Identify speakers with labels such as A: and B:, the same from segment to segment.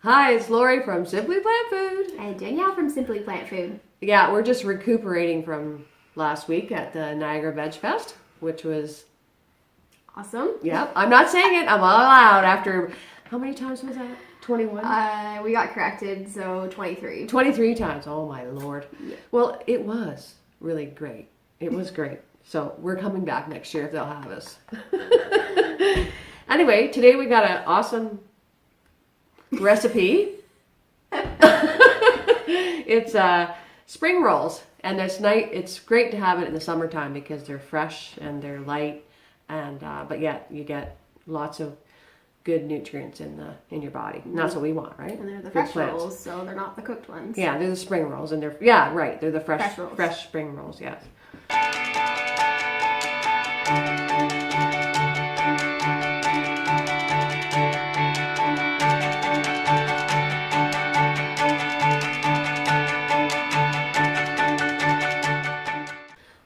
A: Hi, it's Lori from SimplyPlantFood.
B: And Danielle from SimplyPlantFood.
A: Yeah, we're just recuperating from last week at the Niagara VegFest, which was
B: awesome.
A: Yeah, I'm not saying it. I'm all out after, how many times was that? 21?
B: We got corrected, so 23.
A: 23 times. Oh my Lord.
B: Yeah.
A: Well, it was really great. It was great. So we're coming back next year if they'll have us. Anyway, today we got an awesome recipe. It's spring rolls, and it's great to have it in the summertime because they're fresh and they're light, and but yet you get lots of good nutrients in your body, and that's what we want, right?
B: And they're the fresh rolls, so they're not the cooked ones.
A: Yeah, they're the spring rolls, and they're right. They're the fresh spring rolls. Yes.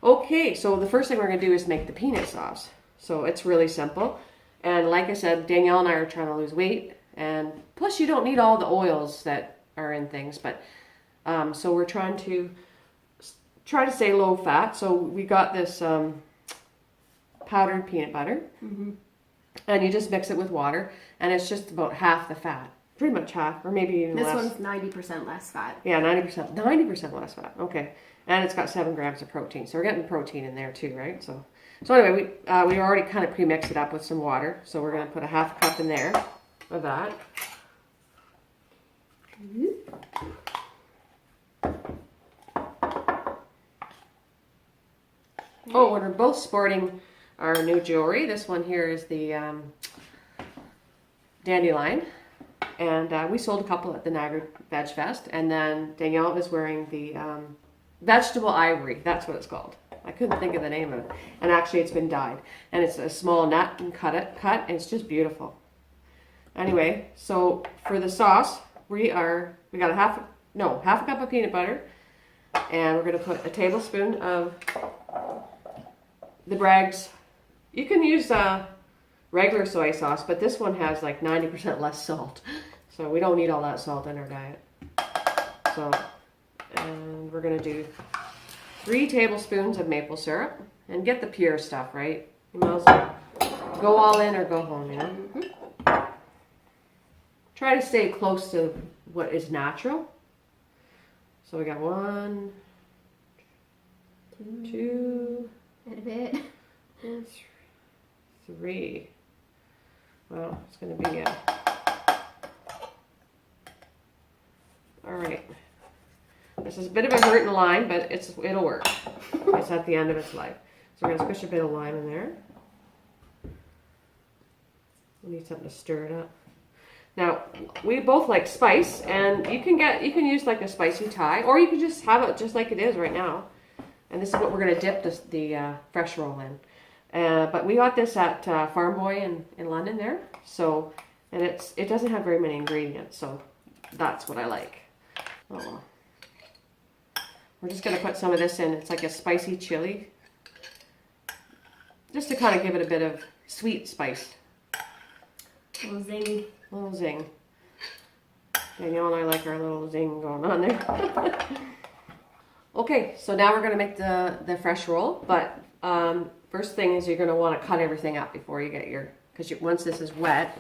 A: Okay, so the first thing we're going to do is make the peanut sauce. So it's really simple. And like I said, Danielle and I are trying to lose weight. And plus you don't need all the oils that are in things. But so we're trying to stay low fat. So we got this powdered peanut butter. Mm-hmm. And you just mix it with water. And it's just about half the fat. Pretty much half, or maybe even less.
B: This one's 90% less fat.
A: Yeah, 90% less fat. Okay. And it's got 7 grams of protein. So we're getting protein in there too, right? So anyway, we already kind of pre-mixed it up with some water. So we're going to put a half cup in there of that. Oh, we're both sporting our new jewelry. This one here is the dandelion. And we sold a couple at the Niagara VegFest. And then Danielle is wearing the vegetable ivory. That's what it's called. I couldn't think of the name of it. And actually it's been dyed. And it's a small nut and cut, and it's just beautiful. Anyway, so for the sauce, we got a half a cup of peanut butter. And we're going to put a tablespoon of the Bragg's. You can use regular soy sauce, but this one has like 90% less salt. So we don't need all that salt in our diet. And we're going to do 3 tablespoons of maple syrup. And get the pure stuff, right? You might as well go all in or go home, you know? Mm-hmm. Try to stay close to what is natural. So we got 1, 2,
B: and a bit.
A: And 3. Well, it's going to be all right. This is a bit of a hurting lime, but it'll work. It's at the end of its life. So we're going to squish a bit of lime in there. We need something to stir it up. Now, we both like spice, and you can use like a spicy Thai, or you can just have it just like it is right now. And this is what we're going to dip the fresh roll in. But we got this at Farm Boy in London there. So, and it doesn't have very many ingredients, so that's what I like. Oh. We're just going to put some of this in. It's like a spicy chili. Just to kind of give it a bit of sweet spice.
B: A little zing.
A: A little zing. Danielle and I like our little zing going on there. Okay, so now we're going to make the fresh roll. But first thing is you're going to want to cut everything up before you get because once this is wet,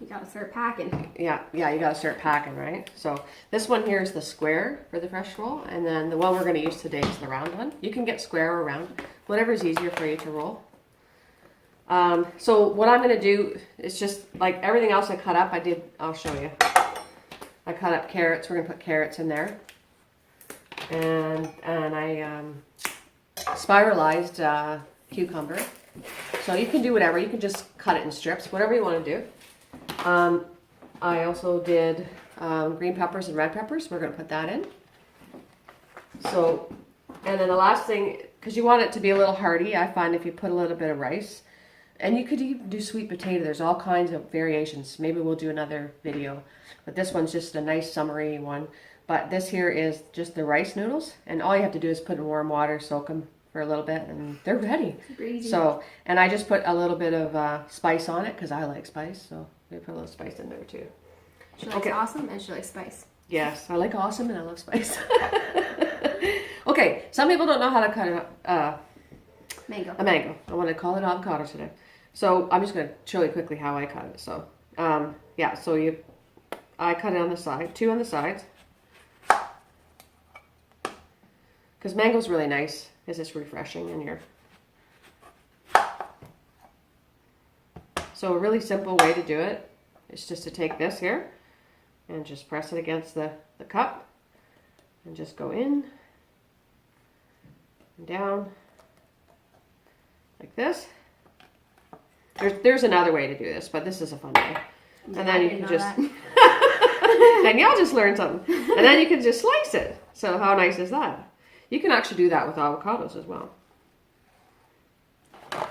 B: you got to start packing.
A: Yeah, you got to start packing, right? So this one here is the square for the fresh roll, and then the one we're going to use today is the round one. You can get square or round, whatever is easier for you to roll. So what I'm going to do is just like everything else I cut up, I'll show you. I cut up carrots. We're going to put carrots in there, and I spiralized cucumber. So you can do whatever. You can just cut it in strips, whatever you want to do. I also did green peppers and red peppers. We're going to put that in. So, and then the last thing, because you want it to be a little hearty, I find if you put a little bit of rice, and you could even do sweet potato. There's all kinds of variations. Maybe we'll do another video. But this one's just a nice summery one. But this here is just the rice noodles. And all you have to do is put in warm water, soak them for a little bit, and they're ready.
B: Breezy.
A: So, and I just put a little bit of spice on it because I like spice. So we put a little spice in there too.
B: She likes
A: Okay.
B: awesome and she likes spice.
A: Yes, I like awesome and I love spice. Okay, some people don't know how to cut
B: Mango.
A: a mango. I want to call it avocado today. So I'm just going to show you quickly how I cut it. So, yeah, so I cut it on the side, 2 on the sides. Because mango's really nice, because it's refreshing in here. So a really simple way to do it is just to take this here and just press it against the cup and just go in and down like this. There's another way to do this, but this is a fun way. And then you can just Danielle just learned something. And then you can just slice it. So how nice is that? You can actually do that with avocados as well.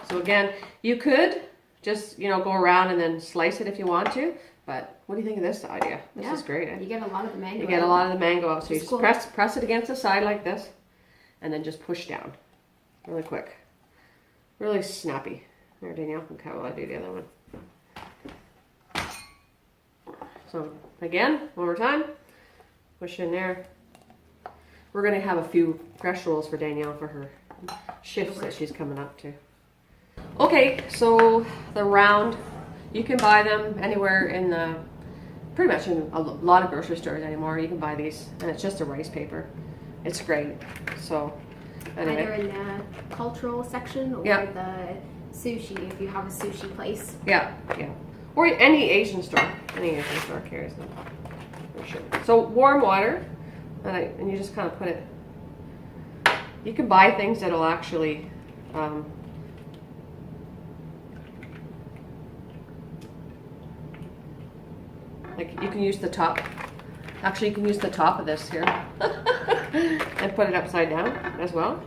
A: So again, you could just, go around and then slice it if you want to. But what do you think of this idea? This is great. Eh?
B: You get a lot of the mango.
A: You get a lot of the mango out. So you just
B: cool.
A: press it against the side like this. And then just push down. Really quick. Really snappy. There, Danielle. Okay, well, I do the other one. So again, one more time. Push in there. We're going to have a few fresh rolls for Danielle for her shifts that she's coming up to. Okay, so the round, you can buy them anywhere in pretty much in a lot of grocery stores anymore. You can buy these, and it's just a rice paper. It's great. So, anyway.
B: Either in the cultural section or the sushi, if you have a sushi place.
A: Yeah. Or any Asian store. Any Asian store carries them. For sure. So warm water, and you just kind of put it. You can buy things that'll actually. Like you can use the top. Actually, you can use the top of this here and put it upside down as well.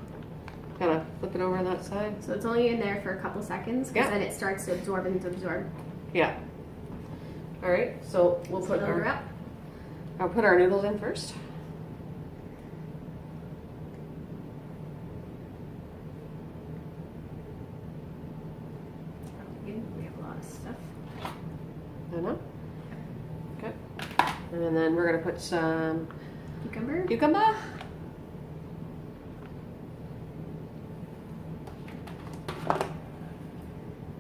A: Kind of flip it over on that side.
B: So it's only in there for a couple seconds because
A: Yeah.
B: then it starts to absorb and absorb.
A: Yeah. All right. So we'll put I'll put our noodles in first.
B: We have a lot of stuff.
A: I know. Okay. And then we're gonna put some cucumber.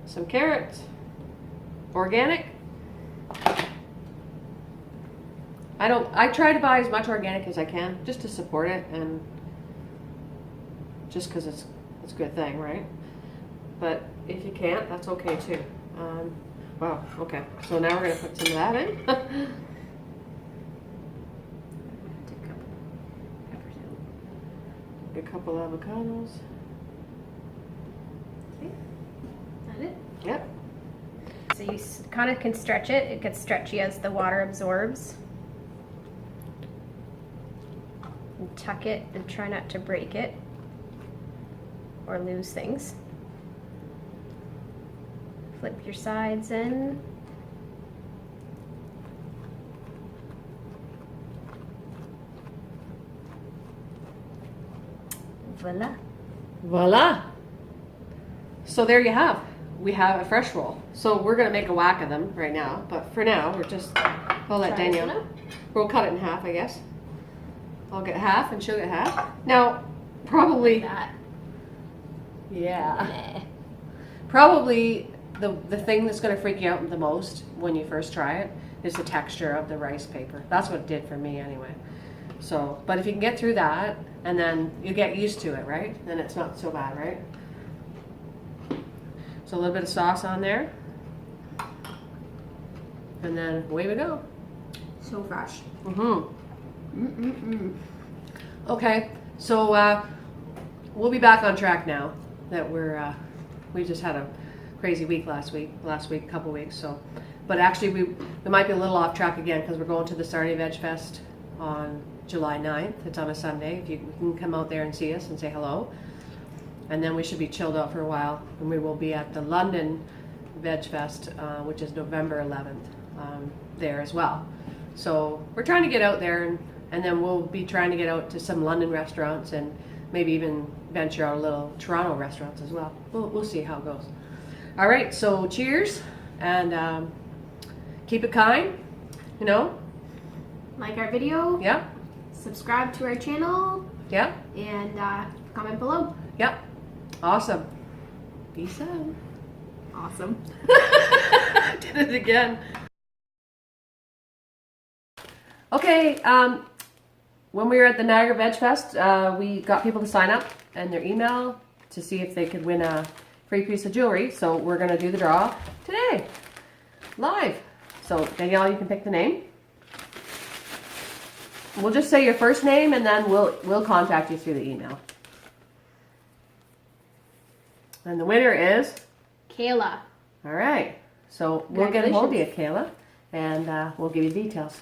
A: Some carrots. Organic. I try to buy as much organic as I can just to support it and just because it's a good thing, right? But if you can't, that's okay too. Wow, okay. So now we're going to put some of that in. A couple avocados.
B: Okay. Is that it?
A: Yep.
B: So you kind of can stretch it. It gets stretchy as the water absorbs. And tuck it and try not to break it or lose things. Flip your sides in. Voila.
A: Voila. So there you have. We have a fresh roll. So we're going to make a whack of them right now. But for now, I'll let
B: Try this one
A: Danielle.
B: out.
A: We'll cut it in half, I guess. I'll get half and she'll get half. Now, probably.
B: That.
A: Yeah.
B: Nah.
A: Probably the thing that's going to freak you out the most when you first try it is the texture of the rice paper. That's what it did for me anyway. So, but if you can get through that and then you get used to it, right? Then it's not so bad, right? So a little bit of sauce on there. And then away we go.
B: So fresh.
A: Okay, so we'll be back on track now that we just had a crazy week last couple weeks. So, but actually we might be a little off track again because we're going to the Niagara VegFest on July 9th. It's on a Sunday. If you can come out there and see us and say hello. And then we should be chilled out for a while. And we will be at the London VegFest, which is November 11th, there as well. So we're trying to get out there and then we'll be trying to get out to some London restaurants and maybe even venture out a little Toronto restaurants as well. We'll see how it goes. All right, so cheers and keep it kind You know?
B: Like our video,
A: Yeah.
B: subscribe to our channel,
A: Yeah.
B: and comment below.
A: Yep. Awesome. Peace out.
B: Awesome.
A: Did it again. Okay, when we were at the Niagara VegFest, we got people to sign up and their email to see if they could win a free piece of jewelry. So we're going to do the draw today, live. So Danielle, you can pick the name. We'll just say your first name and then we'll contact you through the email. And the winner is?
B: Kayla.
A: All right. So we'll get a hold of you, Kayla, and we'll give you details.